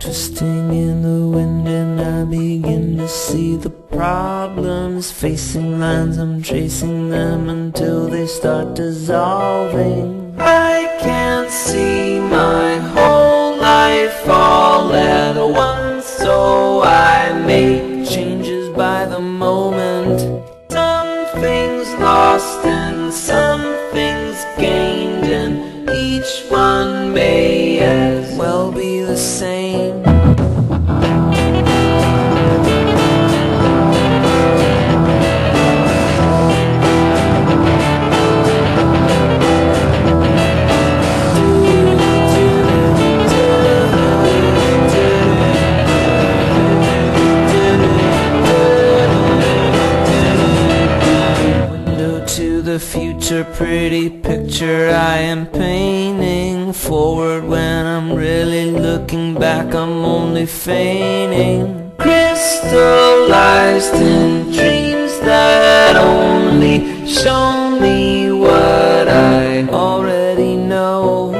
Twisting in the wind and I begin to see the problems facing lines, I'm tracing them until they start dissolving. I can't see my whole life all at once, so I make changes by the moment. Some things lost and some things gained, and each one may as well be the same. The future, pretty picture I am painting. Forward when I'm really looking back, I'm only feigning. Crystallized in dreams that only show me what I already know.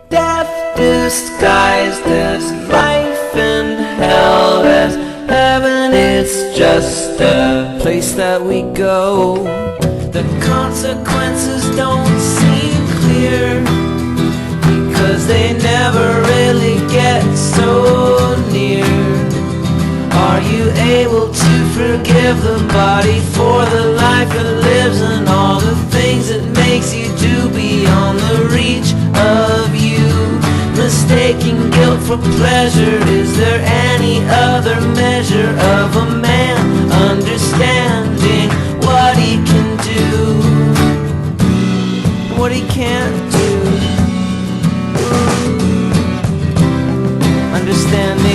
Death disguised as life and hell as heaven, it's just a place that we go. The consequences don't seem clear, because they never really get so near. Are you able to forgive the body for the life it lives and all the things it makes you do beyond the reach of you? Mistaking guilt for pleasure, is there any other measure of a man understanding what he can do, what he can't do? Understanding